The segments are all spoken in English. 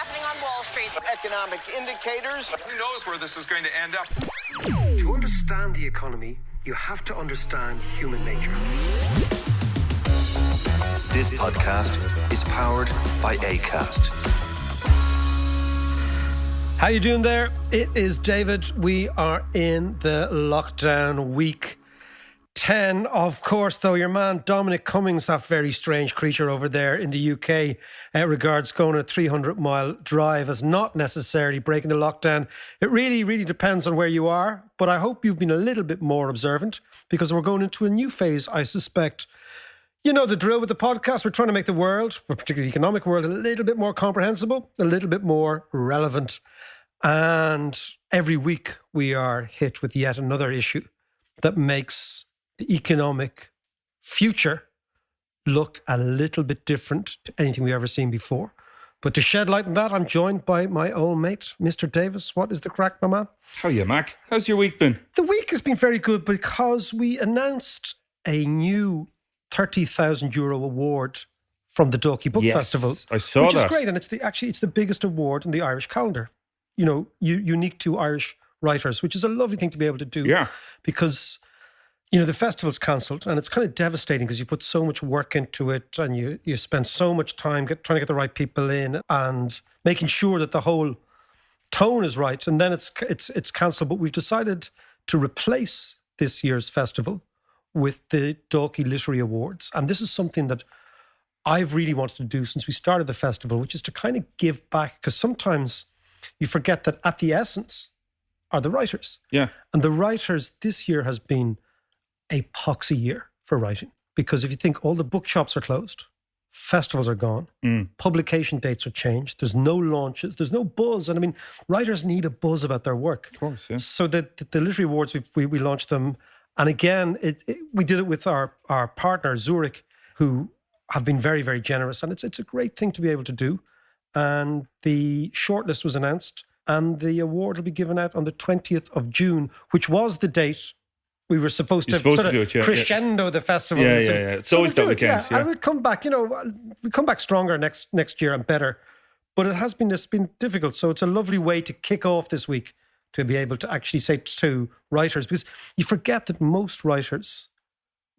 happening on Wall Street. Economic indicators. Who knows where this is going to end up? To understand the economy, you have to understand human nature. This podcast is powered by Acast. How you doing there? It is David. We are in the lockdown week 10. Of course, though, your man Dominic Cummings, that very strange creature over there in the UK, regards going a 300-mile drive as not necessarily breaking the lockdown. It really depends on where you are, but I hope you've been a little bit more observant because we're going into a new phase, I suspect. You know the drill with the podcast. We're trying to make the world, particularly the economic world, a little bit more comprehensible, a little bit more relevant. And every week we are hit with yet another issue that makes the economic future look a little bit different to anything we've ever seen before. But to shed light on that, I'm joined by my old mate, Mr. Davis. What is the crack, my man? How are you, Mac? How's your week been? The week has been very good because we announced a new €30,000 award from the Dalkey Book Festival. I saw that. Which is great, and it's the biggest award in the Irish calendar. You know, unique to Irish writers, which is a lovely thing to be able to do. Yeah. Because, you know, the festival's cancelled and it's kind of devastating because you put so much work into it and you spend so much time trying to get the right people in and making sure that the whole tone is right. And then it's cancelled. But we've decided to replace this year's festival with the Dalkey Literary Awards. And this is something that I've really wanted to do since we started the festival, which is to kind of give back, because sometimes you forget that at the essence are the writers. Yeah. And the writers this year has been a poxy year for writing. Because if you think all the bookshops are closed, festivals are gone, publication dates are changed, there's no launches, there's no buzz. And I mean, writers need a buzz about their work. Of course, yeah. So the Literary Awards, we launched them. And again, we did it with our partner, Zurich, who have been very, very generous. And it's a great thing to be able to do. And the shortlist was announced and the award will be given out on the 20th of June, which was the date we were supposed to do it, crescendo the festival. Yeah. It's always that weekend. Yeah. And we'll come back, we come back stronger next year and better. But it's been difficult. So it's a lovely way to kick off this week to be able to actually say to writers, because you forget that most writers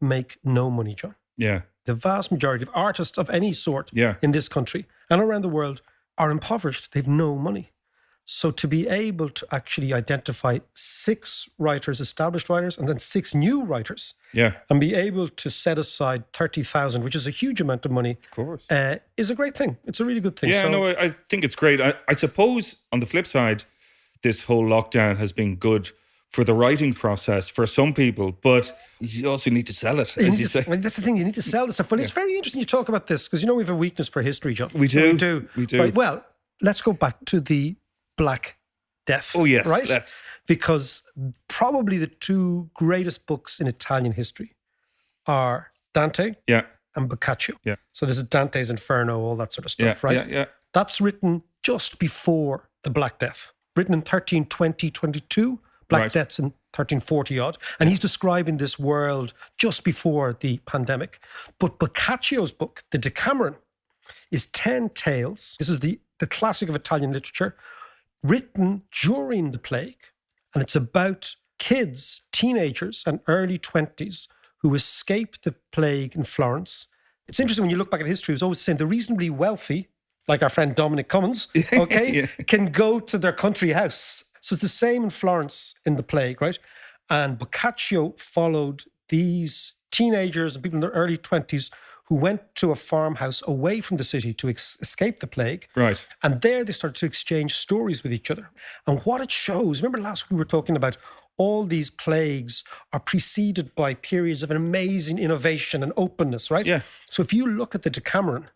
make no money, John. Yeah. The vast majority of artists of any sort in this country and around the world are impoverished. They've no money. So to be able to actually identify 6 writers, established writers, and then 6 new writers, and be able to set aside 30,000, which is a huge amount of money, of course, is a great thing. It's a really good thing. Yeah, I think it's great. I suppose on the flip side, this whole lockdown has been good for the writing process for some people, but you also need to sell it, as you say. That's the thing, you need to sell the stuff. Well, it's very interesting you talk about this, because we have a weakness for history, John. We do. Right, well, let's go back to the Black Death. Oh, yes. Right? Because probably the 2 greatest books in Italian history are Dante and Boccaccio. Yeah. So this is Dante's Inferno, all that sort of stuff, right? Yeah. That's written just before the Black Death. Written in 1320-22. Black Death's in 1340 odd. And he's describing this world just before the pandemic. But Boccaccio's book, the Decameron, is 10 tales. This is the classic of Italian literature, written during the plague. And it's about kids, teenagers and early 20s who escaped the plague in Florence. It's interesting when you look back at history, it was always the same. The reasonably wealthy, like our friend Dominic Cummings, can go to their country house. So it's the same in Florence in the plague, right? And Boccaccio followed these teenagers and people in their early 20s who went to a farmhouse away from the city to escape the plague. Right. And there they started to exchange stories with each other. And what it shows, remember last week we were talking about all these plagues are preceded by periods of an amazing innovation and openness, right? Yeah. So if you look at the Decameron,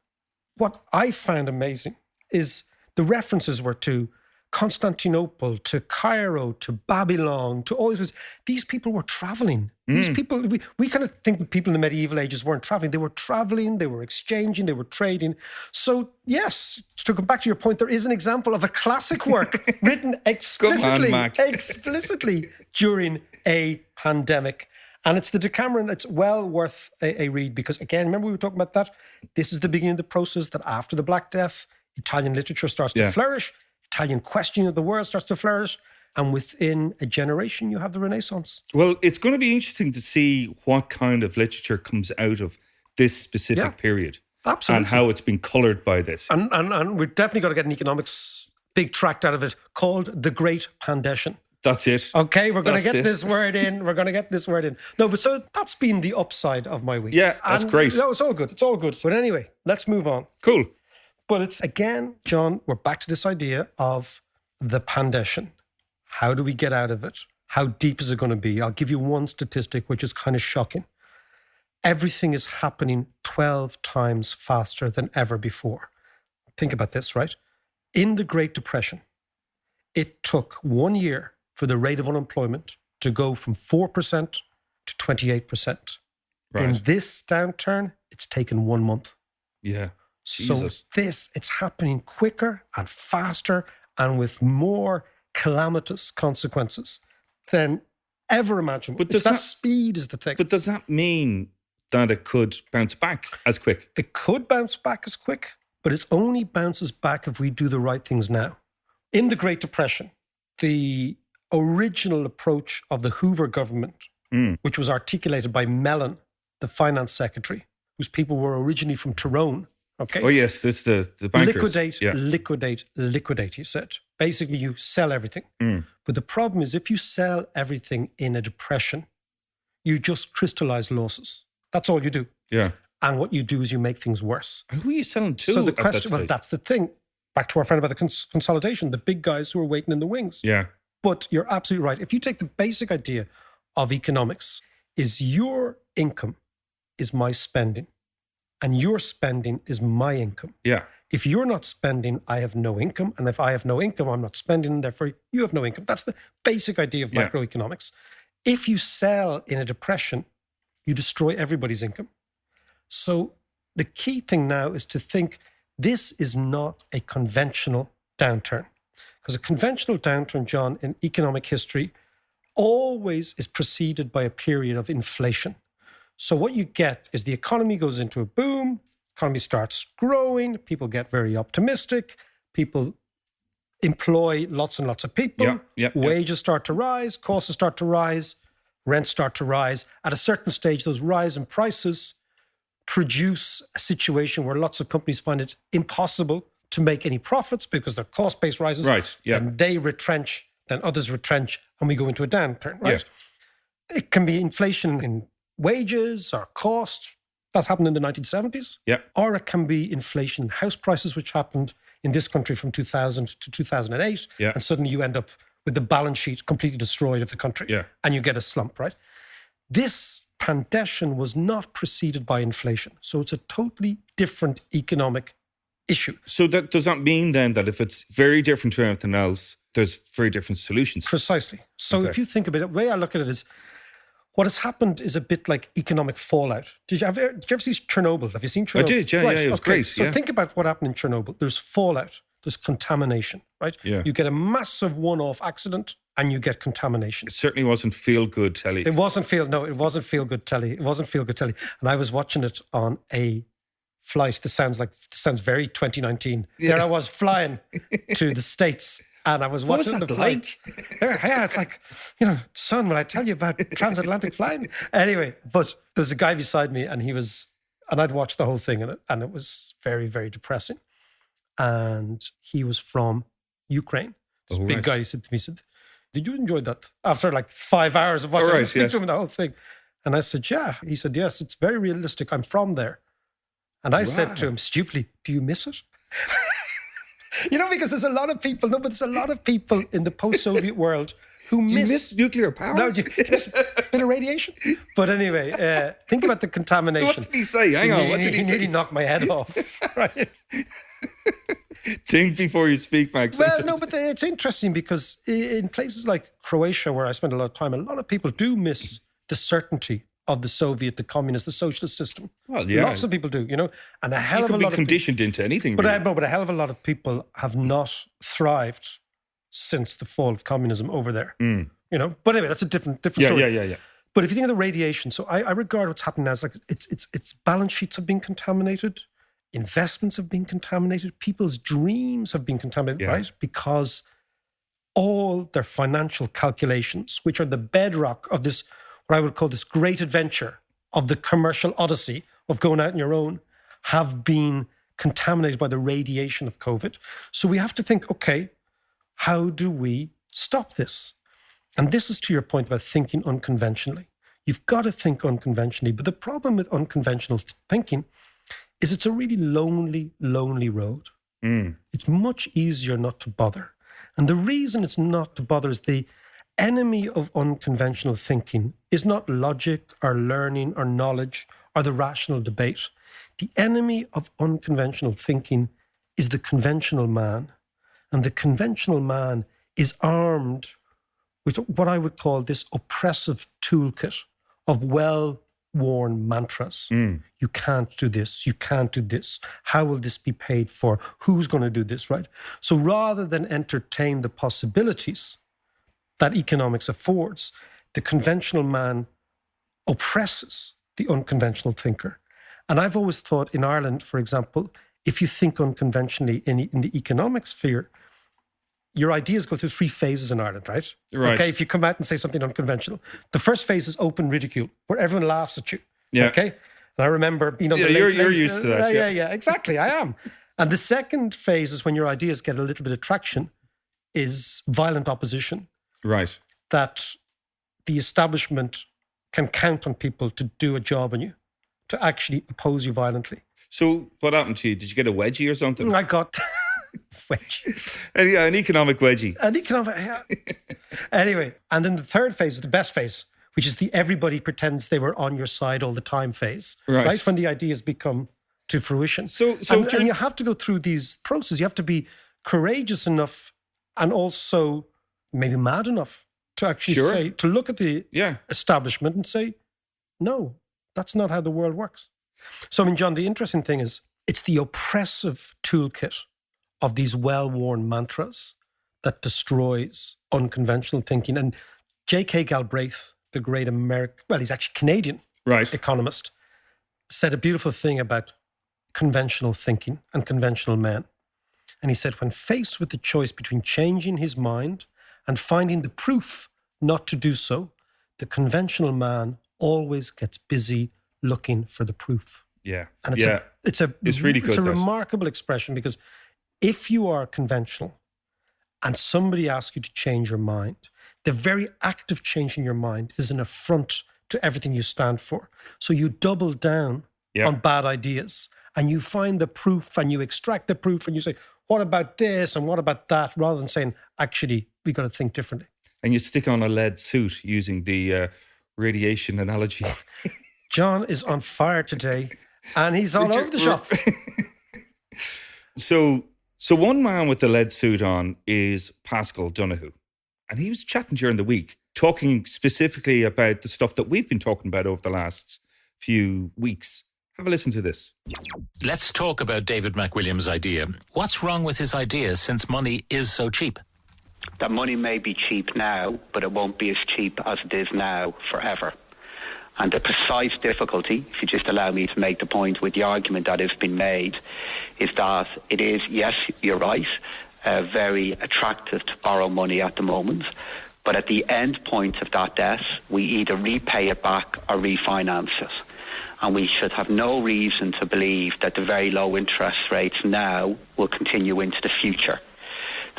what I found amazing is the references were to Constantinople, to Cairo, to Babylon, to all these. These people were traveling. These people, we kind of think that people in the medieval ages weren't traveling. They were traveling, they were exchanging, they were trading. So yes, to come back to your point, there is an example of a classic work written explicitly during a pandemic. And it's the Decameron. It's well worth a read because, again, remember we were talking about that? This is the beginning of the process that after the Black Death, Italian literature starts to flourish. Italian questioning of the world starts to flourish. And within a generation, you have the Renaissance. Well, it's going to be interesting to see what kind of literature comes out of this specific period. Absolutely. And how it's been coloured by this. And we've definitely got to get an economics big tract out of it called The Great Pandession. That's it. Okay, we're going to get this word in. We're going to get this word in. No, but so that's been the upside of my week. Yeah, that's great. No, it's all good. It's all good. But anyway, let's move on. Cool. But it's, again, John, we're back to this idea of the Pandession. How do we get out of it? How deep is it going to be? I'll give you one statistic, which is kind of shocking. Everything is happening 12 times faster than ever before. Think about this, right? In the Great Depression, it took 1 year for the rate of unemployment to go from 4% to 28%. Right. In this downturn, it's taken 1 month. Yeah. Jesus. So it's happening quicker and faster and with more calamitous consequences than ever imaginable. But That speed is the thing. But does that mean that it could bounce back as quick? It could bounce back as quick, but it only bounces back if we do the right things now. In the Great Depression, the original approach of the Hoover government, which was articulated by Mellon, the finance secretary, whose people were originally from Tyrone. Okay. Oh, yes, this is the bankers. Liquidate, he said. Basically, you sell everything. But the problem is if you sell everything in a depression, you just crystallize losses. That's all you do. Yeah. And what you do is you make things worse. And who are you selling to? So the at that question, well, stage? that's the thing. Back to our friend about the consolidation, the big guys who are waiting in the wings. Yeah. But you're absolutely right. If you take the basic idea of economics, is your income is my spending, and your spending is my income. Yeah. If you're not spending, I have no income. And if I have no income, I'm not spending, and therefore you have no income. That's the basic idea of macroeconomics. If you sell in a depression, you destroy everybody's income. So the key thing now is to think this is not a conventional downturn. Because a conventional downturn, John, in economic history always is preceded by a period of inflation. So what you get is the economy goes into a boom, economy starts growing, people get very optimistic, people employ lots and lots of people, wages start to rise, costs start to rise, rents start to rise. At a certain stage, those rise in prices produce a situation where lots of companies find it impossible to make any profits because their cost base rises. Right, yeah. And they retrench, then others retrench, and we go into a downturn, right? Yeah. It can be inflation in wages or cost. That's happened in the 1970s. Yeah. Or it can be inflation in house prices, which happened in this country from 2000 to 2008. Yeah. And suddenly you end up with the balance sheet completely destroyed of the country. Yeah. And you get a slump, right? This Pandession was not preceded by inflation. So it's a totally different economic issue. So does that mean then that if it's very different to anything else, there's very different solutions? Precisely. So if you think about it, the way I look at it is, what has happened is a bit like economic fallout. Did you ever see Chernobyl? Have you seen Chernobyl? I did, yeah, it was great. So think about what happened in Chernobyl. There's fallout, there's contamination, right? Yeah. You get a massive one-off accident and you get contamination. It certainly wasn't feel-good telly. It wasn't feel-good telly. It wasn't feel-good telly. And I was watching it on a flight. This sounds very 2019. Yeah. There I was flying to the States. And I was watching what was the that flight. Yeah, it's like, son, will I tell you about transatlantic flying? Anyway, but there's a guy beside me and I'd watched the whole thing and it was very, very depressing. And he was from Ukraine. This big guy, he said to me, did you enjoy that? After like 5 hours of watching, speak to him the whole thing. And I said, yeah. He said, yes, it's very realistic. I'm from there. And I said to him stupidly, do you miss it? Because there's a lot of people in the post-Soviet world who Do you miss nuclear power? No, you miss a bit of radiation. But anyway, think about the contamination. What did he say? Hang on, what did he say? He nearly knocked my head off. Right? Think before you speak, Max. Well, no, but it's interesting because in places like Croatia, where I spend a lot of time, a lot of people do miss the certainty of the Soviet, the communist, the socialist system. Well, yeah. Lots of people do, and a hell of a lot of people conditioned into anything. But really. but a hell of a lot of people have not thrived since the fall of communism over there. But anyway, that's a different story. Yeah. But if you think of the radiation, so I regard what's happening now as like its balance sheets have been contaminated. investments have been contaminated. People's dreams have been contaminated, right? Because all their financial calculations, which are the bedrock of this, what I would call this great adventure of the commercial odyssey of going out on your own, have been contaminated by the radiation of COVID. So we have to think, okay, how do we stop this? And this is to your point about thinking unconventionally. You've got to think unconventionally. But the problem with unconventional thinking is it's a really lonely, lonely road. It's much easier not to bother. And the reason it's not to bother is the enemy of unconventional thinking is not logic or learning or knowledge or the rational debate. The enemy of unconventional thinking is the conventional man. And the conventional man is armed with what I would call this oppressive toolkit of well-worn mantras. You can't do this. You can't do this. How will this be paid for? Who's going to do this, right? So rather than entertain the possibilities that economics affords, the conventional man oppresses the unconventional thinker. And I've always thought in Ireland, for example, if you think unconventionally in the economic sphere, your ideas go through 3 phases in Ireland, right? Okay, if you come out and say something unconventional. The first phase is open ridicule, where everyone laughs at you. Yeah. Okay? And I remember, you're used to that. Yeah, exactly, I am. And the second phase is when your ideas get a little bit of traction, is violent opposition. Right. That the establishment can count on people to do a job on you, to actually oppose you violently. So what happened to you? Did you get a wedgie or something? I got wedgie. An economic wedgie. Anyway, and then the third phase is the best phase, which is the everybody pretends they were on your side all the time phase, right? When the ideas become to fruition. And you have to go through these processes. You have to be courageous enough and also maybe mad enough to actually say, to look at the establishment and say, no, that's not how the world works. So, I mean, John, the interesting thing is it's the oppressive toolkit of these well-worn mantras that destroys unconventional thinking. And J.K. Galbraith, the great he's actually Canadian economist, said a beautiful thing about conventional thinking and conventional men. And he said, when faced with the choice between changing his mind and finding the proof not to do so, the conventional man always gets busy looking for the proof. Yeah. And it's really good. It's a remarkable expression, because if you are conventional and somebody asks you to change your mind, the very act of changing your mind is an affront to everything you stand for. So you double down on bad ideas and you find the proof and you extract the proof and you say, what about this and what about that? Rather than saying, actually, we got to think differently. And you stick on a lead suit using the radiation analogy. John is on fire today and he's all over the shop. So one man with the lead suit on is Pascal Donoghue. And he was chatting during the week, talking specifically about the stuff that we've been talking about over the last few weeks. Have a listen to this. Let's talk about David McWilliams' idea. What's wrong with his idea since money is so cheap? That money may be cheap now, but it won't be as cheap as it is now forever. And the precise difficulty, if you just allow me to make the point with the argument that has been made, is that it is, yes, you're right, very attractive to borrow money at the moment. But at the end point of that debt, we either repay it back or refinance it. And we should have no reason to believe that the very low interest rates now will continue into the future.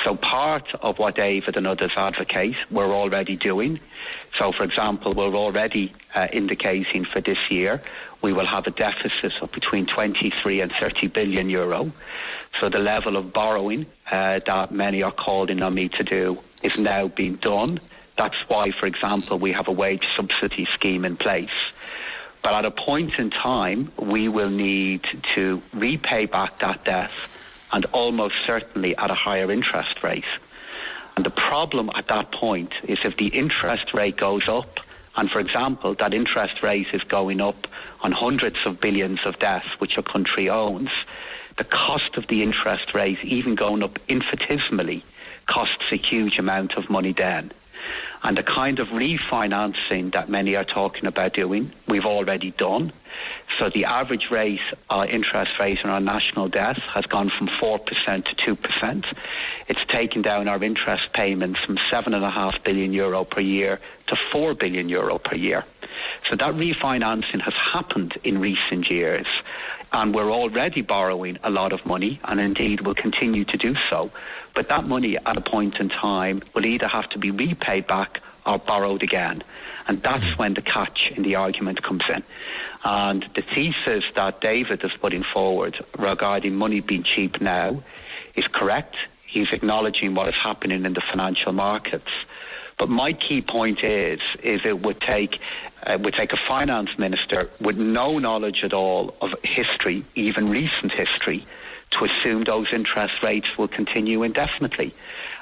So part of what David and others advocate, we're already doing. So, for example, we're already indicating for this year we will have a deficit of between 23 and 30 billion euro. So the level of borrowing that many are calling on me to do is now being done. That's why, for example, we have a wage subsidy scheme in place. But at a point in time, we will need to repay back that debt, and almost certainly at a higher interest rate. And the problem at that point is if the interest rate goes up, and for example, that interest rate is going up on hundreds of billions of debt which a country owns, the cost of the interest rate, even going up infinitesimally, costs a huge amount of money then. And the kind of refinancing that many are talking about doing, we've already done. So the average rate, interest rate on our national debt has gone from 4% to 2%. It's taken down our interest payments from €7.5 billion per year to €4 billion per year. So that refinancing has happened in recent years, and we're already borrowing a lot of money, and indeed will continue to do so. But that money at a point in time will either have to be repaid back or borrowed again. And that's when the catch in the argument comes in. And the thesis that David is putting forward regarding money being cheap now is correct. He's acknowledging what is happening in the financial markets. But my key point is it would take a finance minister with no knowledge at all of history, even recent history, to assume those interest rates will continue indefinitely.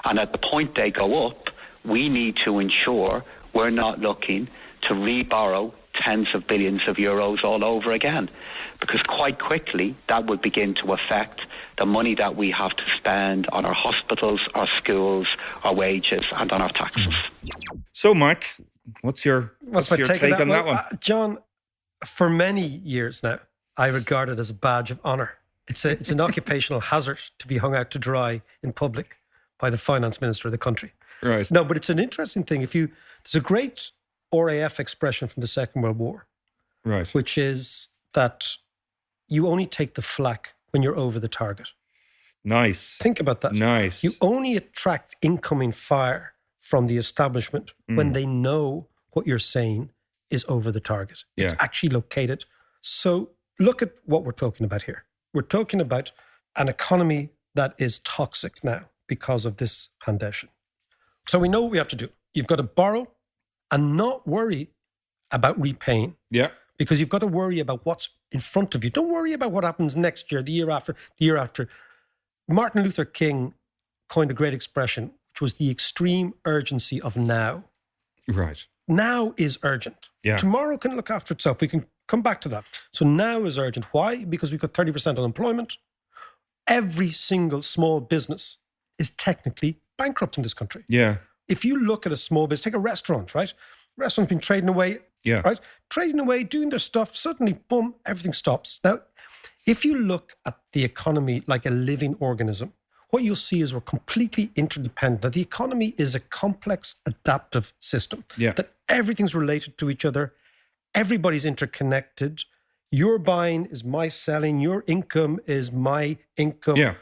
And at the point they go up, we need to ensure we're not looking to reborrow tens of billions of euros all over again, because quite quickly that would begin to affect the money that we have to spend on our hospitals, our schools, our wages, and on our taxes. So, Mark, what's your take on that one? John, for many years now, I regard it as a badge of honour. It's an occupational hazard to be hung out to dry in public by the finance minister of the country. Right. No, but it's an interesting thing. There's a great RAF expression from the Second World War, right, which is that you only take the flak when you're over the target. Nice. Think about that. Nice. You only attract incoming fire from the establishment when they know what you're saying is over the target. It's actually located. So look at what we're talking about here. We're talking about an economy that is toxic now because of this pandession. So we know what we have to do. You've got to borrow and not worry about repaying. Yeah. Because you've got to worry about what's in front of you. Don't worry about what happens next year, the year after, the year after. Martin Luther King coined a great expression, which was the extreme urgency of now. Right. Now is urgent. Yeah. Tomorrow can look after itself. We can come back to that. So now is urgent. Why? Because we've got 30% unemployment. Every single small business is technically bankrupt in this country. Yeah. If you look at a small business, take a restaurant, right? Restaurant's been trading away, right? Trading away, doing their stuff, suddenly, boom, everything stops. Now, if you look at the economy like a living organism, what you'll see is we're completely interdependent. That the economy is a complex, adaptive system. Yeah. That everything's related to each other. Everybody's interconnected. Your buying is my selling. Your income is my income. Yeah.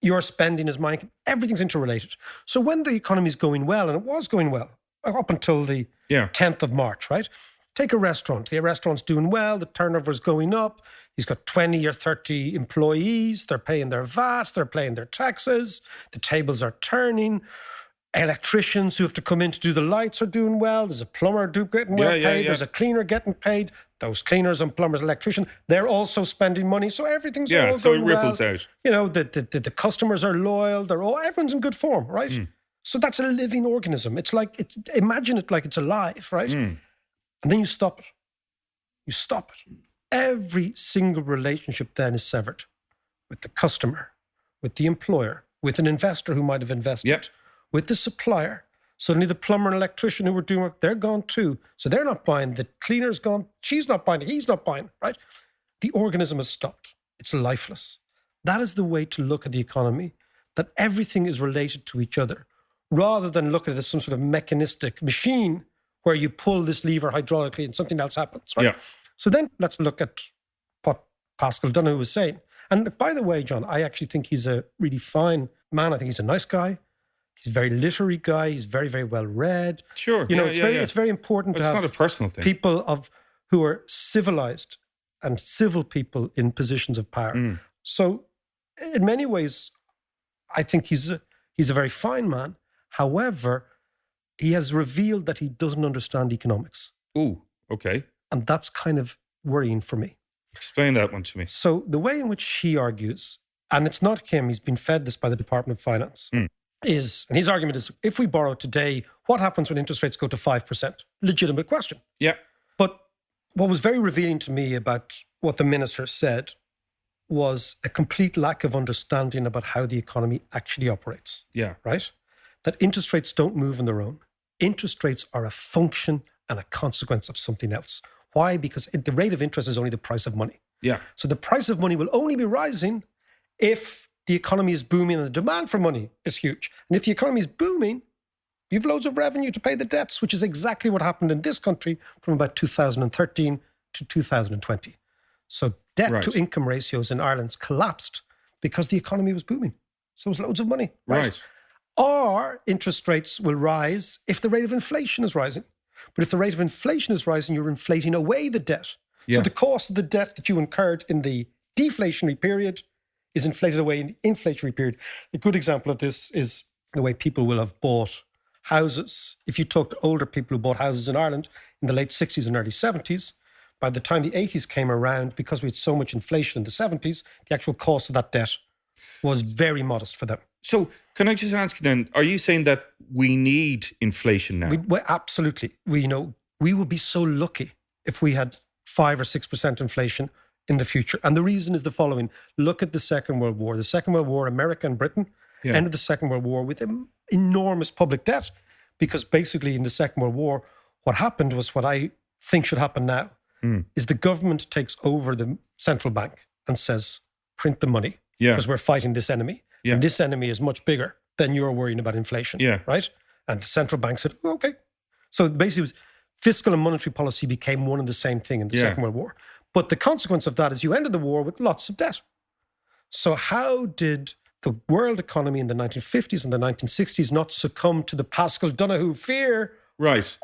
Your spending is my income. Everything's interrelated. So when the economy's going well, and it was going well up until the 10th of March, right? Take a restaurant. The restaurant's doing well. The turnover's going up. He's got 20 or 30 employees. They're paying their VAT. They're paying their taxes. The tables are turning. Electricians who have to come in to do the lights are doing well. There's a plumber getting well paid. There's a cleaner getting paid. Those cleaners and plumbers, electricians, they're also spending money. So everything's all going so it ripples out. You know, the customers are loyal. Everyone's in good form, right? So that's a living organism. Imagine it like it's alive, right? And then you stop it. You stop it. Every single relationship then is severed with the customer, with the employer, with an investor who might have invested, with the supplier. Suddenly the plumber and electrician who were doing work, they're gone too. So they're not buying. The cleaner's gone. She's not buying. He's not buying, right? The organism has stopped. It's lifeless. That is the way to look at the economy, that everything is related to each other, rather than look at it as some sort of mechanistic machine where you pull this lever hydraulically and something else happens, right? Yeah. So then let's look at what Pascal Donoghue was saying. And by the way, John, I actually think he's a really fine man. I think he's a nice guy. He's a very literary guy. He's very, very well read. Sure. You know, it's very important to have not a personal thing. People who are civilized and civil people in positions of power. So in many ways, I think he's a very fine man. However, he has revealed that he doesn't understand economics. Ooh, okay. And that's kind of worrying for me. Explain that one to me. So the way in which he argues, and it's not him, he's been fed this by the Department of Finance, and his argument is, if we borrow today, what happens when interest rates go to 5%? Legitimate question. Yeah. But what was very revealing to me about what the minister said was a complete lack of understanding about how the economy actually operates. Yeah. Right? That interest rates don't move on their own. interest rates are a function and a consequence of something else. Why? Because the rate of interest is only the price of money. Yeah. So the price of money will only be rising if the economy is booming and the demand for money is huge. And if the economy is booming, you have loads of revenue to pay the debts, which is exactly what happened in this country from about 2013 to 2020. So debt to income ratios in Ireland collapsed because the economy was booming. So there was loads of money. Right. Or interest rates will rise if the rate of inflation is rising. But if the rate of inflation is rising, you're inflating away the debt. Yeah. So the cost of the debt that you incurred in the deflationary period is inflated away in the inflationary period. A good example of this is the way people will have bought houses. If you talk to older people who bought houses in Ireland in the late 60s and early 70s, by the time the 80s came around, because we had so much inflation in the 70s, the actual cost of that debt was very modest for them. So can I just ask you then, are you saying that we need inflation now? Absolutely. We would be so lucky if we had 5 or 6% inflation in the future. And the reason is the following. Look at the Second World War. The Second World War, America and Britain ended the Second World War with enormous public debt, because basically in the Second World War, what happened was what I think should happen now is the government takes over the central bank and says, print the money because we're fighting this enemy. Yeah. And this enemy is much bigger than you're worrying about inflation. Yeah. Right? And the central bank said, okay. So basically it was fiscal and monetary policy became one and the same thing in the Second World War. But the consequence of that is you ended the war with lots of debt. So how did the world economy in the 1950s and the 1960s not succumb to the Pascal-Donoghue fear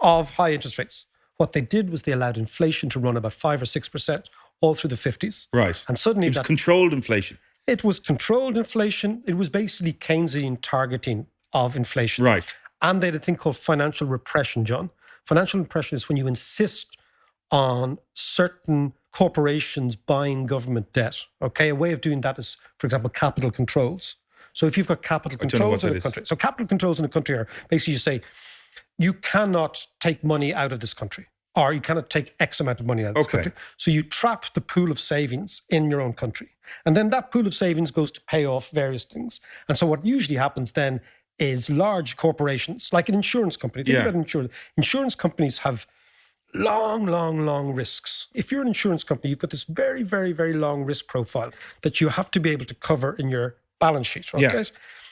of high interest rates? What they did was they allowed inflation to run about 5 or 6% all through the 50s. Right. And suddenly it was controlled inflation. It was controlled inflation. It was basically Keynesian targeting of inflation. Right. And they had a thing called financial repression, John. Financial repression is when you insist on certain corporations buying government debt. Okay, a way of doing that is, for example, capital controls. So if you've got capital controls in a country, so capital controls in a country are basically you say, you cannot take money out of this country, or you cannot take X amount of money out of this country. So you trap the pool of savings in your own country. And then that pool of savings goes to pay off various things. And so what usually happens then is large corporations, like an insurance company. Think about insurance. Insurance companies have long risks. If you're an insurance company, you've got this very, very, very long risk profile that you have to be able to cover in your balance sheet. Okay? Yeah.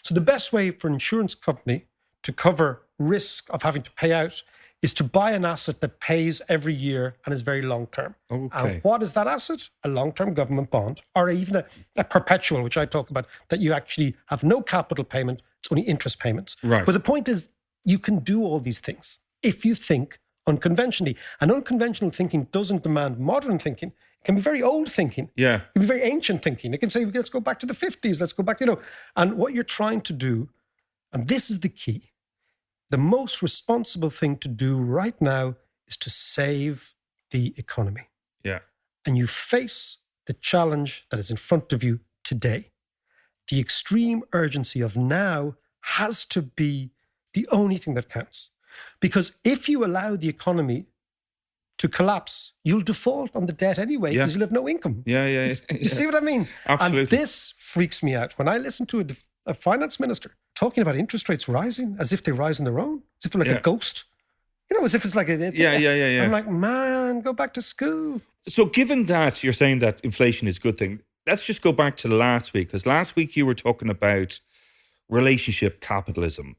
So the best way for an insurance company to cover risk of having to pay out is to buy an asset that pays every year and is very long-term. Okay. And what is that asset? A long-term government bond, or even a perpetual, which I talk about, that you actually have no capital payment, it's only interest payments. Right. But the point is, you can do all these things if you think unconventionally. And unconventional thinking doesn't demand modern thinking. It can be very old thinking. Yeah. It can be very ancient thinking. It can say, let's go back to the 50s, let's go back, And what you're trying to do, and this is the key, the most responsible thing to do right now is to save the economy. Yeah. And you face the challenge that is in front of you today. The extreme urgency of now has to be the only thing that counts. Because if you allow the economy to collapse, you'll default on the debt anyway because you'll have no income. Yeah. You see what I mean? Absolutely. And this freaks me out. When I listen to a finance minister talking about interest rates rising as if they rise on their own, as if they're like a ghost. As if it's like a... Yeah. I'm like, man, go back to school. So given that you're saying that inflation is a good thing, let's just go back to last week, because last week you were talking about relationship capitalism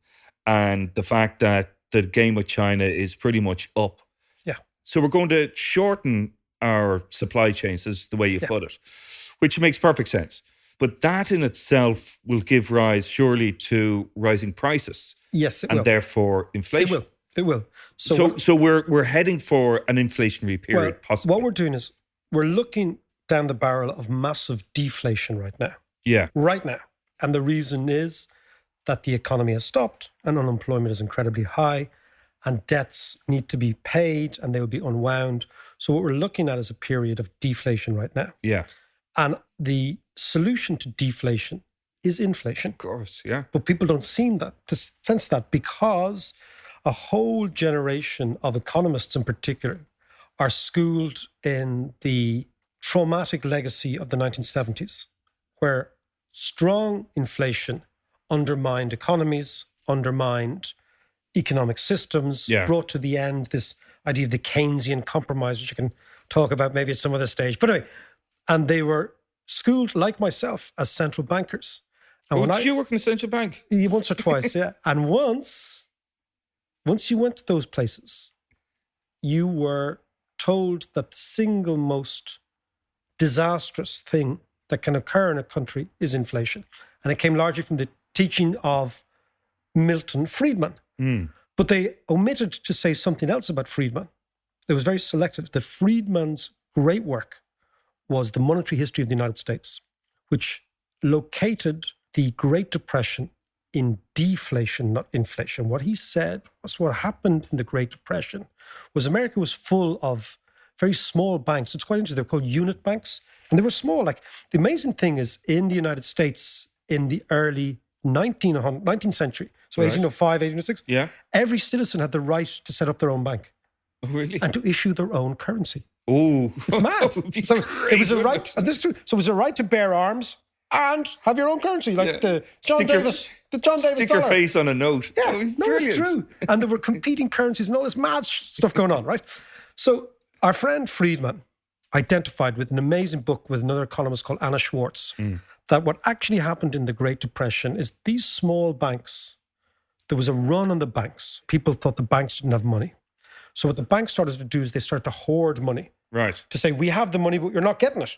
and the fact that the game with China is pretty much up. Yeah. So we're going to shorten our supply chains, is the way you put it, which makes perfect sense. But that in itself will give rise, surely, to rising prices. Yes, it will. And therefore inflation. It will. So we're heading for an inflationary period, possibly. What we're doing is we're looking down the barrel of massive deflation right now. Yeah. Right now. And the reason is that the economy has stopped and unemployment is incredibly high and debts need to be paid and they will be unwound. So what we're looking at is a period of deflation right now. Yeah. And the solution to deflation is inflation. Of course, yeah. But people don't seem to sense that, because a whole generation of economists in particular are schooled in the traumatic legacy of the 1970s, where strong inflation undermined economies, undermined economic systems, brought to the end this idea of the Keynesian compromise, which you can talk about maybe at some other stage. But anyway, and they were schooled, like myself, as central bankers. And did you work in a central bank? Once or twice, yeah. And once you went to those places, you were told that the single most disastrous thing that can occur in a country is inflation. And it came largely from the teaching of Milton Friedman. But they omitted to say something else about Friedman. It was very selective, that Friedman's great work was The Monetary History of the United States, which located the Great Depression in deflation, not inflation. What he said was what happened in the Great Depression was America was full of very small banks. It's quite interesting. They're called unit banks. And they were small. Like, the amazing thing is, in the United States in the early 19th century, so 1805, 1806, every citizen had the right to set up their own bank. Oh, really? And to issue their own currency. Oh, it's mad. So it was a right, and this is true. So it was a right to bear arms and have your own currency, like the John Davis stick your dollar. face on a note. Yeah, oh, no, it's true. And there were competing currencies and all this mad stuff going on, right? So our friend Friedman identified with an amazing book with another economist called Anna Schwartz that what actually happened in the Great Depression is these small banks, there was a run on the banks. People thought the banks didn't have money. So what the banks started to do is they started to hoard money. Right. To say, we have the money, but you're not getting it.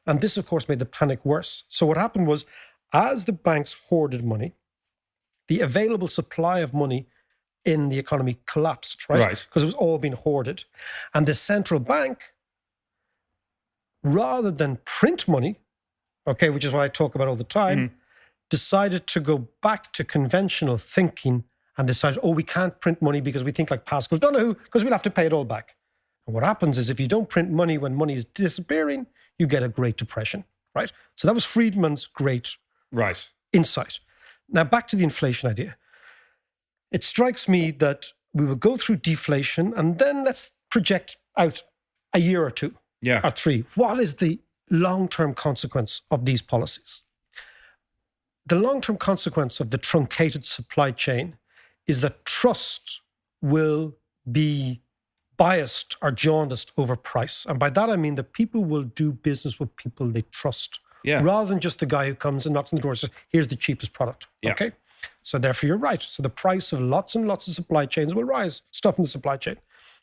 And this, of course, made the panic worse. So what happened was, as the banks hoarded money, the available supply of money in the economy collapsed, right? Because it was all being hoarded. And the central bank, rather than print money, okay, which is what I talk about all the time, decided to go back to conventional thinking and decided, we can't print money because we think like Pascal Donahue, because we'll have to pay it all back. And what happens is, if you don't print money when money is disappearing, you get a Great Depression, right? So that was Friedman's great insight. Now, back to the inflation idea. It strikes me that we will go through deflation, and then let's project out a year or two or three. What is the long-term consequence of these policies? The long-term consequence of the truncated supply chain is that trust will be biased or jaundiced over price. And by that, I mean that people will do business with people they trust, rather than just the guy who comes and knocks on the door and says, here's the cheapest product. Okay? So therefore, you're right. So the price of lots and lots of supply chains will rise, stuff in the supply chain.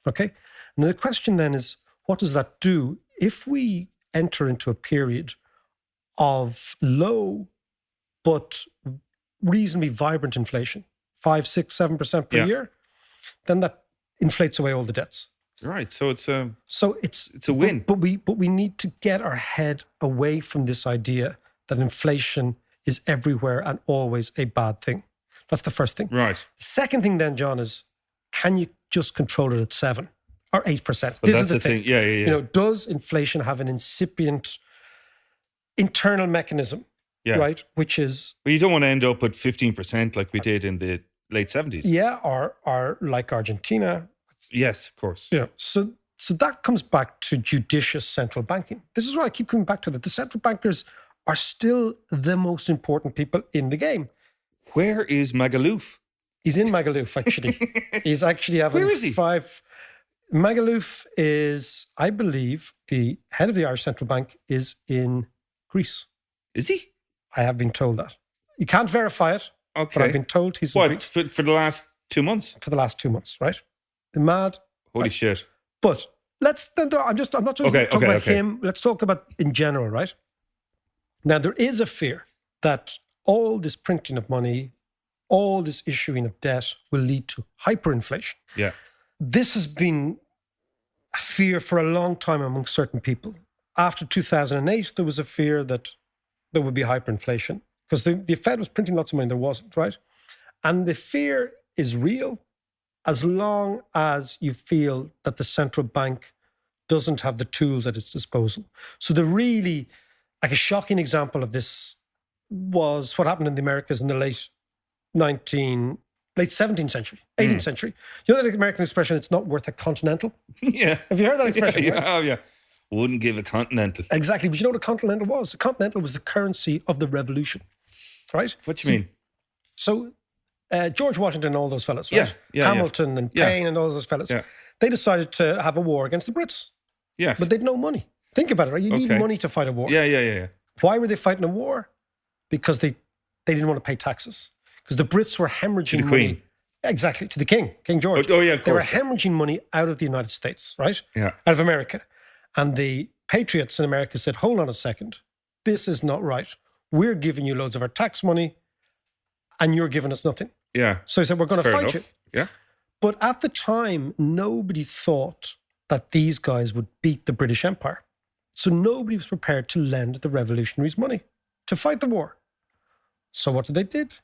Okay? And the question then is, what does that do if we enter into a period of low but reasonably vibrant inflation, 5, 6, 7% per year? Then that inflates away all the debts. Right. So it's a win. But we need to get our head away from this idea that inflation is everywhere and always a bad thing. That's the first thing. Right. The second thing then, John, is, can you just control it at 7 or 8%? But that's the thing. Yeah. You know, does inflation have an incipient internal mechanism? Right. Which is, well, you don't want to end up at 15% like we did in the late 70s. Yeah, or like Argentina. Yes, of course. You know, so that comes back to judicious central banking. This is why I keep coming back to that. The central bankers are still the most important people in the game. Where is Magaluf? He's in Magaluf, actually. He's actually having Where is he? 5. Magaluf is, I believe, the head of the Irish Central Bank is in Greece. Is he? I have been told that. You can't verify it. Okay. But I've been told he's in Greece. For the last 2 months? For the last 2 months, right? The mad. Holy shit. But let's then, I'm not just talking about him. Let's talk about in general, right? Now, there is a fear that all this printing of money, all this issuing of debt will lead to hyperinflation. Yeah. This has been a fear for a long time among certain people. After 2008, there was a fear that there would be hyperinflation because the Fed was printing lots of money and there wasn't, right? And the fear is real as long as you feel that the central bank doesn't have the tools at its disposal. So the really, like a shocking example of this was what happened in the Americas in the late 17th century, 18th century. You know that American expression, it's not worth a continental? Yeah. Have you heard that expression? Yeah, right? Oh, yeah. Wouldn't give a continental. Exactly. But you know what a continental was? A continental was the currency of the revolution, right? What do you mean? So George Washington and all those fellas, right? Hamilton and Payne and all those fellas. Yeah. They decided to have a war against the Brits. Yes. But they'd no money. Think about it, right? You need money to fight a war. Yeah. Why were they fighting a war? Because they didn't want to pay taxes. Because the Brits were hemorrhaging To the money. Queen. Exactly, to the King George. Oh, yeah, of They were course. hemorrhaging money out of the United States, right? Yeah. Out of America. And the patriots in America said, hold on a second. This is not right. We're giving you loads of our tax money and you're giving us nothing. Yeah. So he said, we're going to Fair fight enough. you. Yeah. But at the time, nobody thought that these guys would beat the British Empire. So nobody was prepared to lend the revolutionaries money to fight the war. So what did?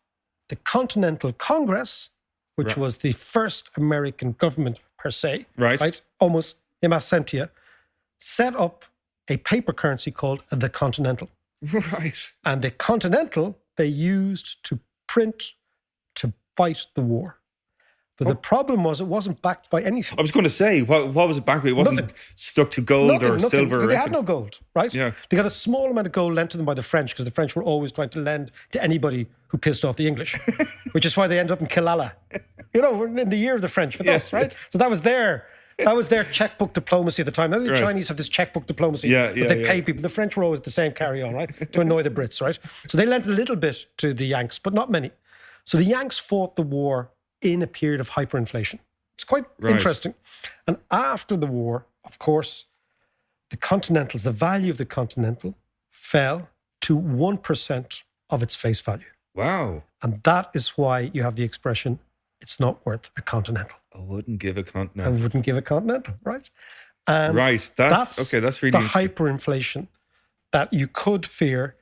The Continental Congress, which was the first American government per se, right? Almost in absentia, set up a paper currency called the Continental. Right. And the Continental they used to print to fight the war. But the problem was it wasn't backed by anything. I was going to say, what was it backed by? It wasn't stuck to gold or silver. They had no gold, right? Yeah. They got a small amount of gold lent to them by the French because the French were always trying to lend to anybody who pissed off the English, which is why they ended up in Killala. You know, in the year of the French with us, right? So that was their checkbook diplomacy at the time. Now the Chinese have this checkbook diplomacy that they pay people. The French were always the same carry-on, right? To annoy the Brits, right? So they lent a little bit to the Yanks, but not many. So the Yanks fought the war in a period of hyperinflation. It's quite interesting. And after the war, of course, the Continentals, the value of the Continental fell to 1% of its face value. Wow. And that is why you have the expression, it's not worth a Continental. I wouldn't give a Continental. I wouldn't give a Continental, right? And That's okay. That's really the hyperinflation that you could fear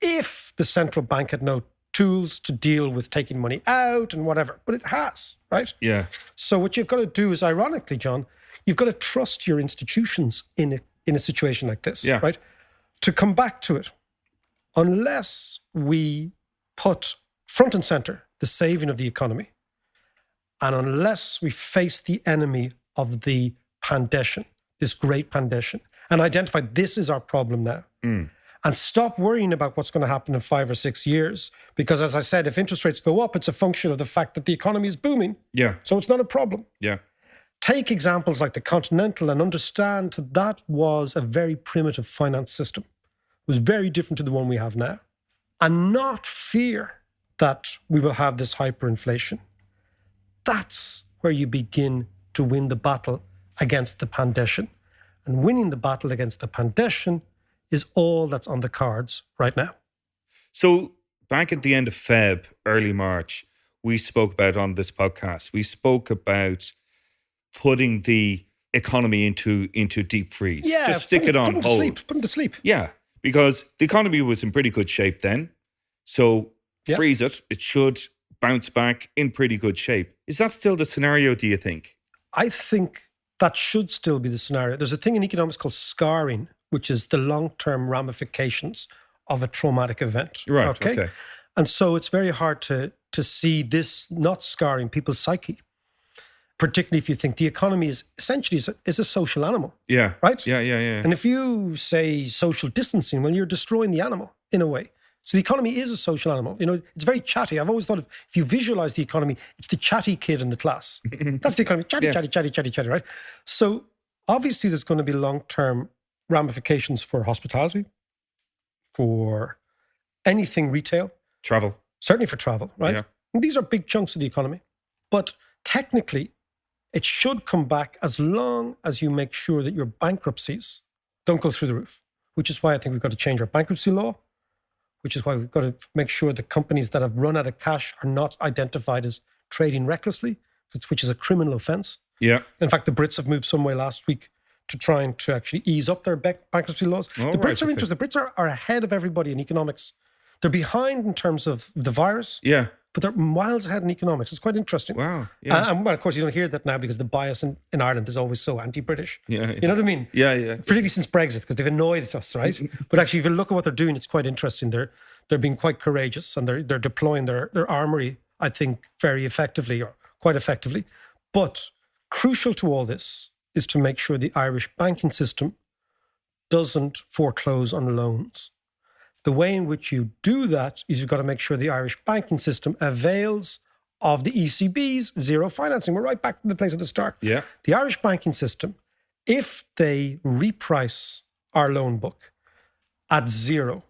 if the central bank had no tools to deal with taking money out and whatever. But it has, right? Yeah. So what you've got to do is, ironically, John, you've got to trust your institutions in a situation like this, right? To come back to it, unless we put front and center the saving of the economy, and unless we face the enemy of the Pandession, this great Pandession, and identify this is our problem now, and stop worrying about what's going to happen in 5 or 6 years, because as I said, if interest rates go up, it's a function of the fact that the economy is booming. Yeah. So it's not a problem. Yeah. Take examples like the Continental and understand that was a very primitive finance system. It was very different to the one we have now. And not fear that we will have this hyperinflation. That's where you begin to win the battle against the Pandession. And winning the battle against the Pandession is all that's on the cards right now. So back at the end of Feb, early March, we spoke about on this podcast, we spoke about putting the economy into deep freeze. Yeah, just stick it on hold. Put them to sleep. Yeah, because the economy was in pretty good shape then. So freeze it. It should bounce back in pretty good shape. Is that still the scenario, do you think? I think that should still be the scenario. There's a thing in economics called scarring, which is the long-term ramifications of a traumatic event. Right, okay. And so it's very hard to see this not scarring people's psyche, particularly if you think the economy is essentially is a social animal. Yeah. Right? Yeah. And if you say social distancing, well, you're destroying the animal in a way. So the economy is a social animal. You know, it's very chatty. I've always thought if you visualize the economy, it's the chatty kid in the class. That's the economy. Chatty, right? So obviously there's going to be long-term ramifications for hospitality, for anything retail. Travel. Certainly for travel, right? Yeah. And these are big chunks of the economy. But technically, it should come back as long as you make sure that your bankruptcies don't go through the roof, which is why I think we've got to change our bankruptcy law, which is why we've got to make sure the companies that have run out of cash are not identified as trading recklessly, which is a criminal offense. Yeah. In fact, the Brits have moved some way last week to trying to actually ease up their bankruptcy laws. The Brits are interested. The Brits are ahead of everybody in economics. They're behind in terms of the virus. Yeah. But they're miles ahead in economics. It's quite interesting. Wow. Yeah. And well, of course, you don't hear that now because the bias in Ireland is always so anti-British. Yeah. You know what I mean? Yeah. Particularly since Brexit, because they've annoyed us, right? But actually, if you look at what they're doing, it's quite interesting. They're being quite courageous and they're deploying their armory, I think, very effectively or quite effectively. But crucial to all this is to make sure the Irish banking system doesn't foreclose on loans. The way in which you do that is you've got to make sure the Irish banking system avails of the ECB's zero financing. We're right back to the place at the start. Yeah. The Irish banking system, if they reprice our loan book at zero,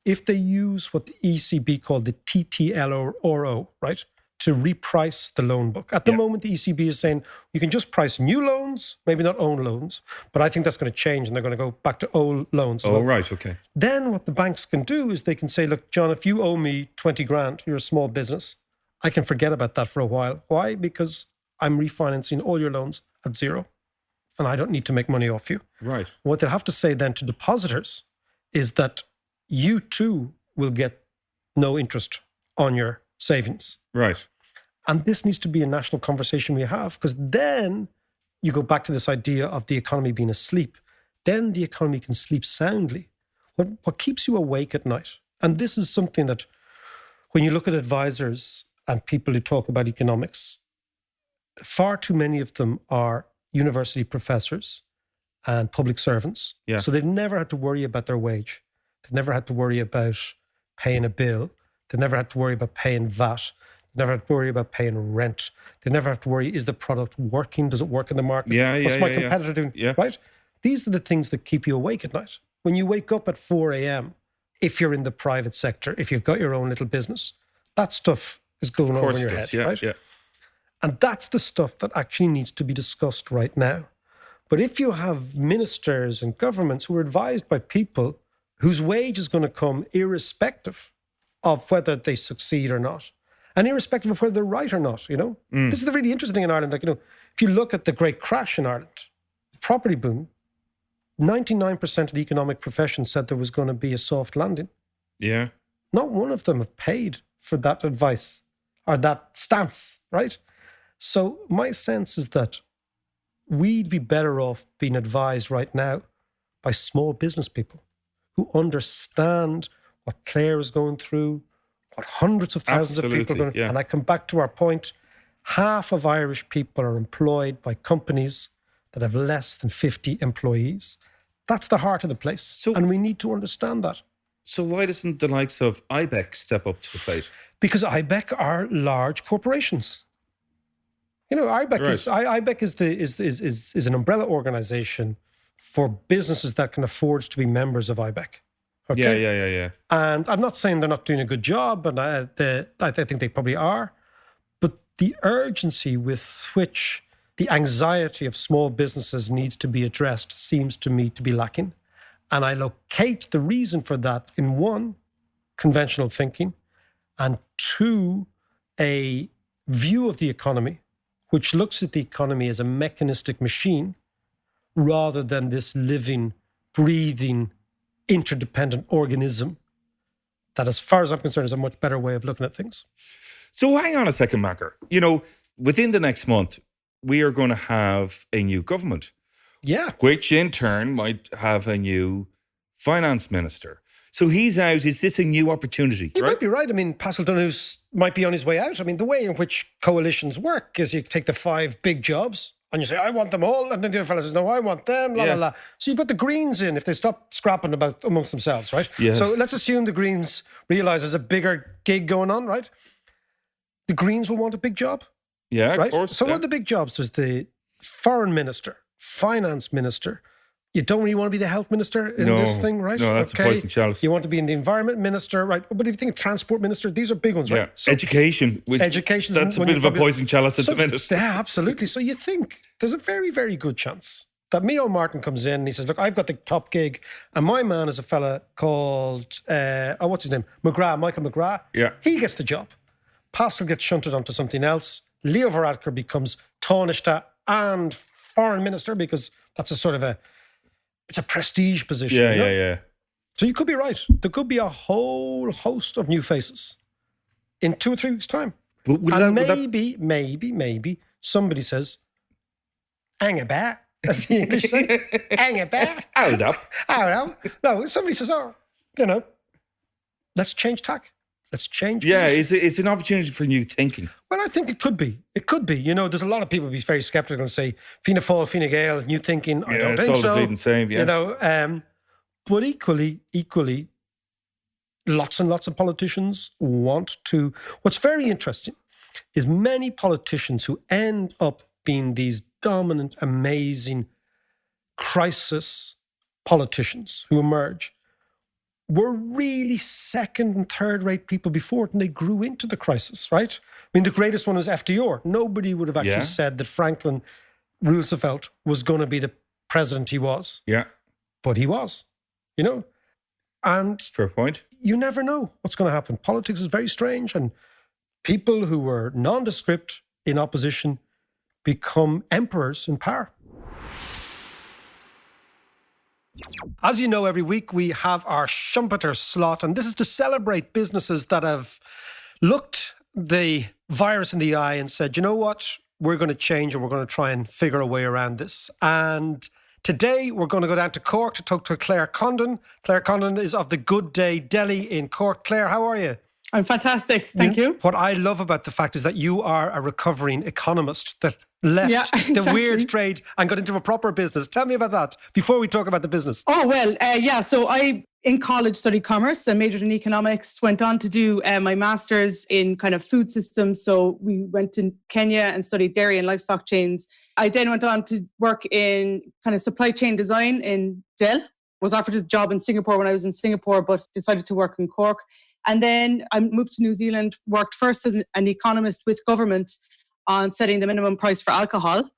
if they use what the ECB called the TTLRO, right, to reprice the loan book. At the moment, the ECB is saying you can just price new loans, maybe not own loans, but I think that's going to change and they're going to go back to old loans. Oh, right, okay. Then what the banks can do is they can say, look, John, if you owe me 20 grand, you're a small business, I can forget about that for a while. Why? Because I'm refinancing all your loans at zero and I don't need to make money off you. Right. What they'll have to say then to depositors is that you too will get no interest on your savings. Right. And this needs to be a national conversation we have, because then you go back to this idea of the economy being asleep. Then the economy can sleep soundly. What keeps you awake at night? And this is something that when you look at advisors and people who talk about economics, far too many of them are university professors and public servants. Yeah. So they've never had to worry about their wage. They've never had to worry about paying a bill. They've never had to worry about paying VAT. Never have to worry about paying rent. They never have to worry, is the product working? Does it work in the market? What's my competitor doing? Yeah. Right? These are the things that keep you awake at night. When you wake up at 4 a.m., if you're in the private sector, if you've got your own little business, that stuff is going over in your head, right? Yeah. And that's the stuff that actually needs to be discussed right now. But if you have ministers and governments who are advised by people whose wage is going to come irrespective of whether they succeed or not, and irrespective of whether they're right or not, This is the really interesting thing in Ireland. If you look at the great crash in Ireland, the property boom, 99% of the economic profession said there was going to be a soft landing. Yeah. Not one of them have paid for that advice or that stance, right? So my sense is that we'd be better off being advised right now by small business people who understand what Claire is going through, what hundreds of thousands of people are going. Yeah. And I come back to our point, half of Irish people are employed by companies that have less than 50 employees. That's the heart of the place. And we need to understand that. So why doesn't the likes of IBEC step up to the plate? Because IBEC are large corporations. IBEC is an umbrella organization for businesses that can afford to be members of IBEC. Okay? Yeah. And I'm not saying they're not doing a good job, and I think they probably are. But the urgency with which the anxiety of small businesses needs to be addressed seems to me to be lacking. And I locate the reason for that in one, conventional thinking, and two, a view of the economy which looks at the economy as a mechanistic machine rather than this living, breathing, interdependent organism that, as far as I'm concerned, is a much better way of looking at things. So hang on a second, Macker. Within the next month, we are going to have a new government. Yeah. Which in turn might have a new finance minister. So he's out. Is this a new opportunity? You might be right. Paschal Donoghue might be on his way out. The way in which coalitions work is you take the 5 big jobs and you say, I want them all. And then the other fellow says, no, I want them, la, la, la. So you've got the Greens in if they stop scrapping about amongst themselves, right? Yeah. So let's assume the Greens realise there's a bigger gig going on, right? The Greens will want a big job. Yeah, right? Of course. So what are the big jobs? There's the foreign minister, finance minister. You don't really want to be the health minister in this thing, right? No, that's a poison chalice. You want to be in the environment minister, right? But if you think of transport minister, these are big ones, right? So education. That's a bit of a poison chalice at the minute. Yeah, absolutely. So you think there's a very, very good chance that Micheál Martin comes in and he says, look, I've got the top gig and my man is a fella called, what's his name? Michael McGrath. Yeah. He gets the job. Paschal gets shunted onto something else. Leo Varadkar becomes Taoiseach and foreign minister because that's it's a prestige position. Yeah. So you could be right. There could be a whole host of new faces in 2 or 3 weeks' time. But maybe somebody says, hang about, as the English say, hang about. Hold up. No, somebody says, let's change tack. Let's change. Yeah, position. it's an opportunity for new thinking. Well, I think it could be. It could be. There's a lot of people who be very skeptical and say, Fianna Fáil, Fine Gael, new thinking. I don't think so. It's all the bleeding same, yeah. But equally, lots and lots of politicians want to. What's very interesting is many politicians who end up being these dominant, amazing crisis politicians who emerge were really second and third rate people before it, and they grew into the crisis, right? I mean, the greatest one was FDR. Nobody would have actually said that Franklin Roosevelt was going to be the president he was. Yeah. But he was, you know? And fair point. You never know what's going to happen. Politics is very strange, and people who were nondescript in opposition become emperors in power. As you know, every week we have our Schumpeter slot, and this is to celebrate businesses that have looked the virus in the eye and said, you know what, we're going to change and we're going to try and figure a way around this. And today we're going to go down to Cork to talk to Claire Condon. Claire Condon is of the Good Day Deli in Cork. Claire, how are you? I'm fantastic. Thank you. What I love about the fact is that you are a recovering economist that left the weird trade and got into a proper business. Tell me about that before we talk about the business. Oh, well, So I, in college, studied commerce and majored in economics, went on to do my master's in kind of food systems. So we went to Kenya and studied dairy and livestock chains. I then went on to work in kind of supply chain design in Dell. Was offered a job in Singapore when I was in Singapore, but decided to work in Cork. And then I moved to New Zealand, worked first as an economist with government on setting the minimum price for alcohol.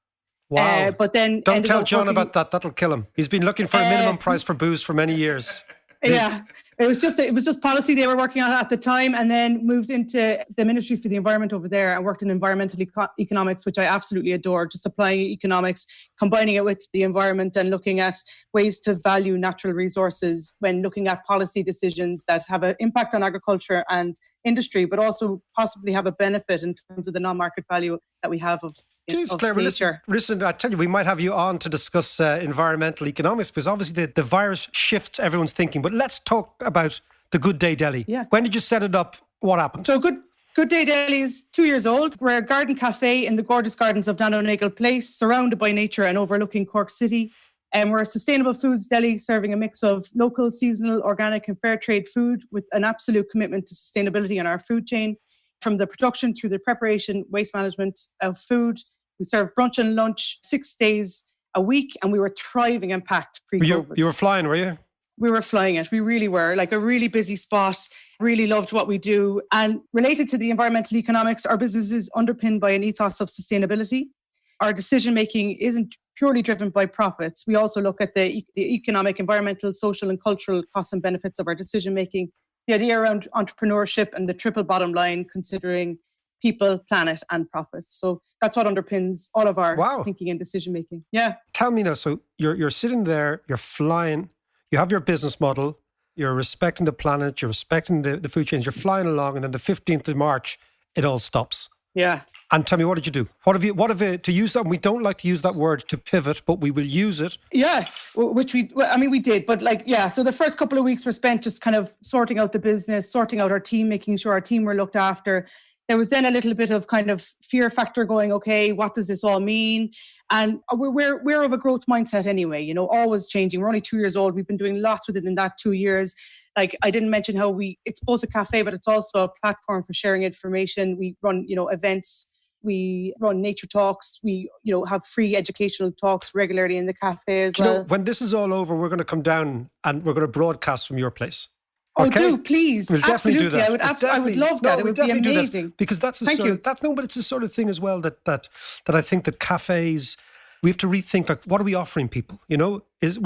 Wow. But then don't tell John about that. That'll kill him. He's been looking for a minimum price for booze for many years. Yeah. It was just policy they were working on at the time, and then moved into the Ministry for the Environment over there and worked in environmental economics, which I absolutely adore, just applying economics, combining it with the environment and looking at ways to value natural resources when looking at policy decisions that have an impact on agriculture and industry, but also possibly have a benefit in terms of the non-market value that we have of Claire, nature. Listen, I tell you, we might have you on to discuss environmental economics, because obviously the virus shifts everyone's thinking. But let's talk about the Good Day Deli. Yeah. When did you set it up? What happened? So Good Day Deli is 2 years old. We're a garden cafe in the gorgeous gardens of Donegal Place, surrounded by nature and overlooking Cork City. And we're a sustainable foods deli serving a mix of local, seasonal, organic and fair trade food with an absolute commitment to sustainability in our food chain. From the production through the preparation, waste management of food. We serve brunch and lunch 6 days a week, and we were thriving and packed pre-COVID. You were flying, were you? We were flying it. We really were, like a really busy spot. Really loved what we do. And related to the environmental economics, our business is underpinned by an ethos of sustainability. Our decision-making isn't purely driven by profits. We also look at the economic, environmental, social and cultural costs and benefits of our decision-making. The idea around entrepreneurship and the triple bottom line, considering people, planet and profit. So that's what underpins all of our thinking and decision-making. Yeah. Tell me now, so you're sitting there, you're flying, you have your business model, you're respecting the planet, you're respecting the food chains, you're flying along, and then the 15th of March, it all stops. Yeah. And tell me, what did you do? What have you, to use that, we don't like to use that word to pivot, but we will use it. Yeah, which we did. But so the first couple of weeks were spent just kind of sorting out the business, sorting out our team, making sure our team were looked after. There was then a little bit of kind of fear factor going, okay, what does this all mean? And we're of a growth mindset anyway, you know, always changing. We're only 2 years old. We've been doing lots with it in that 2 years. Like I didn't mention how it's both a cafe, but it's also a platform for sharing information. We run, events. We run nature talks. We, have free educational talks regularly in the cafe as well. When this is all over, we're going to come down and we're going to broadcast from your place. Oh, okay? do please! We'll definitely do that. I would love that. It would be amazing. Because that's it's the sort of thing as well that I think that cafes, we have to rethink, like, what are we offering people? We're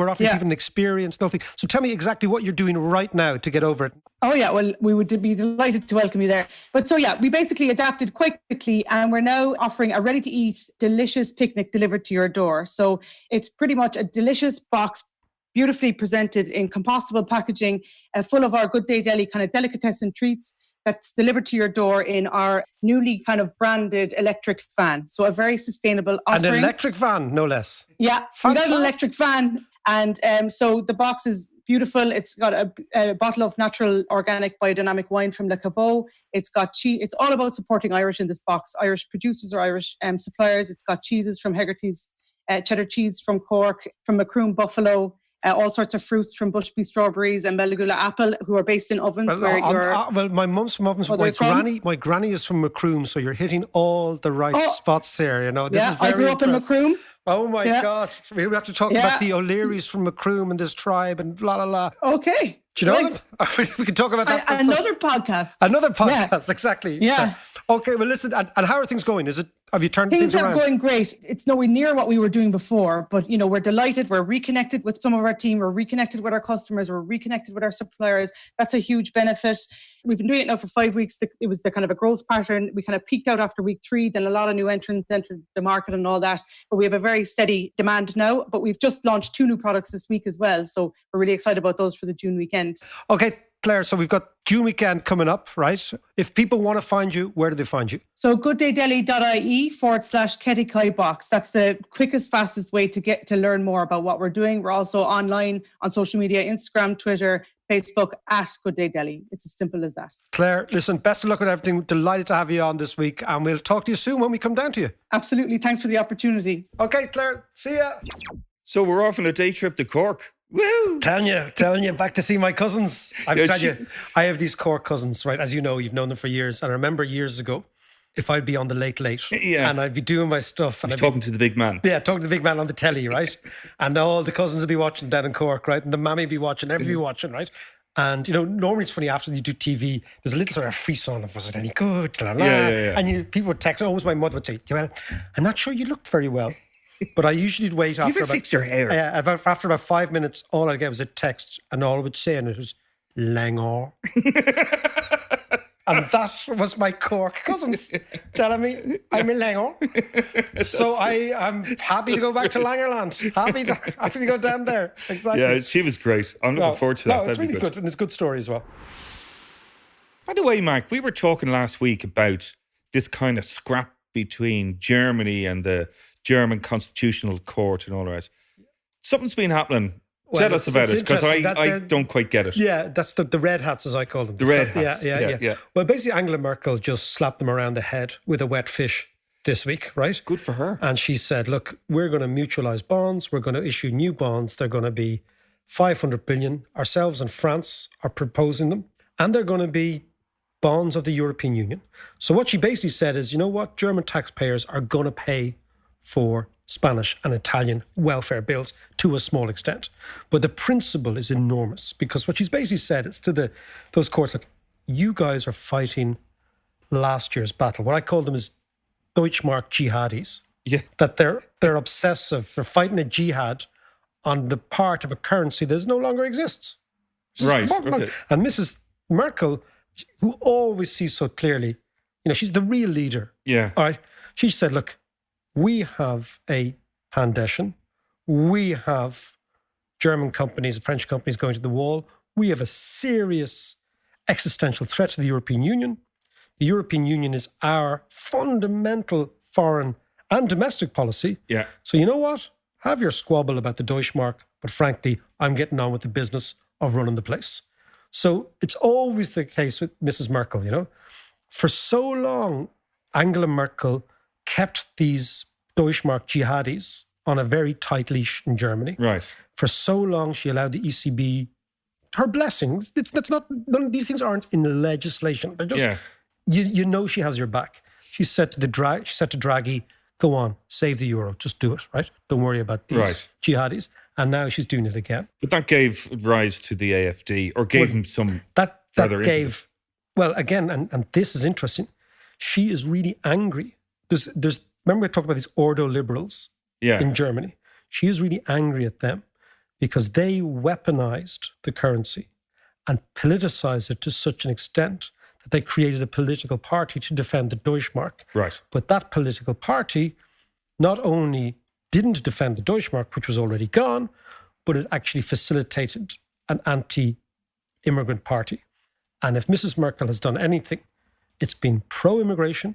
offering people an experience, nothing. So tell me exactly what you're doing right now to get over it. Oh yeah, well, we would be delighted to welcome you there. But we basically adapted quite quickly, and we're now offering a ready-to-eat, delicious picnic delivered to your door. So it's pretty much a delicious box, beautifully presented in compostable packaging, full of our Good Day Deli kind of delicatessen treats that's delivered to your door in our newly kind of branded electric van. So a very sustainable offering. An electric van, no less. Yeah, we got an electric van. And so the box is beautiful. It's got a bottle of natural organic biodynamic wine from Le Caveau. It's got cheese. It's all about supporting Irish in this box. Irish producers or Irish suppliers. It's got cheeses from Hegarty's, cheddar cheese from Cork, from Macroom Buffalo, all sorts of fruits from Bush Bee strawberries and Melagula apple, who are based in ovens well, my mum's from ovens. My granny is from Macroom, so you're hitting all the right spots there. You know, this is very I grew up in Macroom. Oh my God! We have to talk about the O'Learys from Macroom and this tribe and blah blah blah. Okay. Do you know them? We can talk about that. Another podcast. Another podcast, exactly. Yeah. Okay, well, listen, and how are things going? Have you turned things around? Things are going great. It's nowhere near what we were doing before, but, we're delighted. We're reconnected with some of our team. We're reconnected with our customers. We're reconnected with our suppliers. That's a huge benefit. We've been doing it now for 5 weeks. It was the kind of a growth pattern. We kind of peaked out after week 3. Then a lot of new entrants entered the market and all that. But we have a very steady demand now. But we've just launched 2 new products this week as well. So we're really excited about those for the June weekend. Okay, Claire, so we've got June weekend coming up, right? If people want to find you, where do they find you? So gooddaydeli.ie/Ketikai box. That's the quickest, fastest way to get to learn more about what we're doing. We're also online on social media, Instagram, Twitter, Facebook, @GoodDayDeli. It's as simple as that. Claire, listen, best of luck with everything. Delighted to have you on this week, and we'll talk to you soon when we come down to you. Absolutely. Thanks for the opportunity. Okay, Claire, see ya. So we're off on a day trip to Cork. Woo! Telling you, back to see my cousins. I'm telling you, I have these Cork cousins, right? As you know, you've known them for years. And I remember years ago, if I'd be on the late, and I'd be doing my stuff. And I'd talking to the big man. Yeah, talking to the big man on the telly, right? And all the cousins would be watching down in Cork, right? And the mammy be watching, everybody watching, right? And, normally it's funny, after you do TV, there's a little sort of frisson of, was it any good? Blah, blah. Yeah. And people would text, always my mother would say, well, I'm not sure you looked very well. But I usually wait after you ever fix your hair? After about 5 minutes, all I get was a text, and all I would say, and it was Langor. And that was my Cork cousins telling me I'm in Langor. So I'm happy to go back to Langerland. Happy to go down there. Exactly. Yeah, she was great. I'm looking forward to that. No, it's really good, and it's a good story as well. By the way, Mark, we were talking last week about this kind of scrap between Germany and the German Constitutional Court and all the rest. Something's been happening. Tell us about it, because I don't quite get it. Yeah, that's the red hats, as I call them. The red hats. Yeah. Well, basically, Angela Merkel just slapped them around the head with a wet fish this week, right? Good for her. And she said, look, we're going to mutualise bonds. We're going to issue new bonds. They're going to be 500 billion. Ourselves and France are proposing them. And they're going to be bonds of the European Union. So what she basically said is, you know what? German taxpayers are going to pay for Spanish and Italian welfare bills to a small extent. But the principle is enormous, because what she's basically said is to those courts, like, you guys are fighting last year's battle. What I call them is Deutschmark jihadis. Yeah. That they're obsessive. They're fighting a jihad on the part of a currency that no longer exists. Right. Okay. And Mrs. Merkel, who always sees so clearly, she's the real leader. Yeah. All right. She said, look, we have a Pandession. We have German companies, French companies going to the wall. We have a serious existential threat to the European Union. The European Union is our fundamental foreign and domestic policy. Yeah. So you know what? Have your squabble about the Deutschmark, but frankly, I'm getting on with the business of running the place. So it's always the case with Mrs. Merkel, For so long, Angela Merkel kept these Deutschmark jihadis on a very tight leash in Germany. Right. For so long, she allowed the ECB her blessing. That's not. These things aren't in the legislation. They're just. Yeah. She has your back. She said to Draghi, "Go on, save the euro. Just do it. Right. Don't worry about these jihadis." And now she's doing it again. But that gave rise to the AfD, or gave him some further impetus. Well, again, and this is interesting. She is really angry. There's remember we talked about these Ordo liberals in Germany. She is really angry at them because they weaponized the currency and politicized it to such an extent that they created a political party to defend the Deutschmark. Right. But that political party not only didn't defend the Deutschmark, which was already gone, but it actually facilitated an anti-immigrant party. And if Mrs. Merkel has done anything, it's been pro-immigration,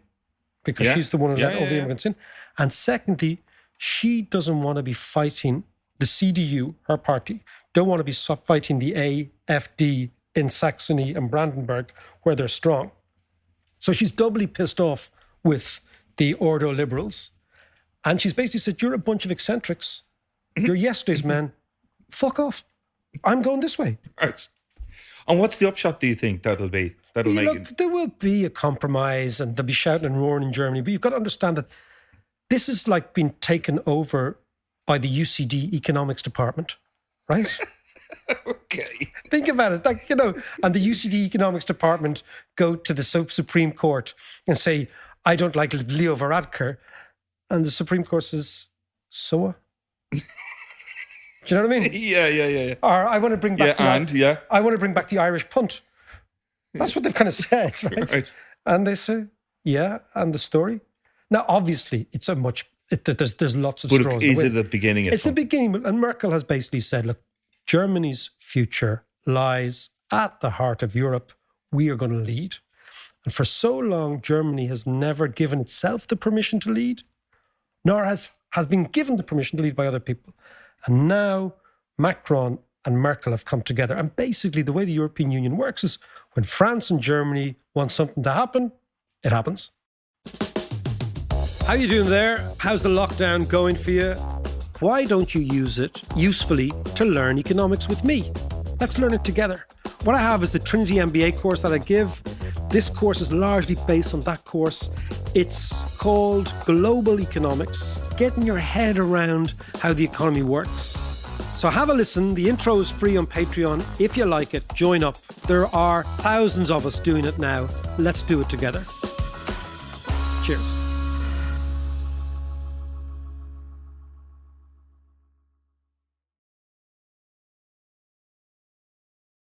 because she's the one who let all the immigrants in. And secondly, she doesn't want to be fighting the CDU, her party, don't want to be fighting the AfD in Saxony and Brandenburg, where they're strong. So she's doubly pissed off with the Ordo liberals. And she's basically said, you're a bunch of eccentrics. You're yesterday's men. fuck off. I'm going this way. Right. And what's the upshot, do you think, that'll be? That'll make it? There will be a compromise and there'll be shouting and roaring in Germany, but you've got to understand that this is like being taken over by the UCD economics department, right? Okay. Think about it. Like, you know, and the UCD economics department go to the Supreme Court and say, I don't like Leo Varadkar. And the Supreme Court says, so what? Do you know what I mean? Yeah. Or I want to bring back I want to bring back the Irish punt. That's what they've kind of said, right? Right. And they say, yeah, and the story. Now, obviously, it's a much. There's lots of straws. But is it the beginning? It's the beginning, and Merkel has basically said, look, Germany's future lies at the heart of Europe. We are going to lead. And for so long, Germany has never given itself the permission to lead, nor has been given the permission to lead by other people. And now Macron and Merkel have come together. And basically the way the European Union works is when France and Germany want something to happen, it happens. How you doing there? How's the lockdown going for you? Why don't you use it usefully to learn economics with me? Let's learn it together. What I have is the Trinity MBA course that I give. This course is largely based on that course. It's called Global Economics, getting your head around how the economy works. So have a listen. The intro is free on Patreon. If you like it, join up. There are thousands of us doing it now. Let's do it together. Cheers.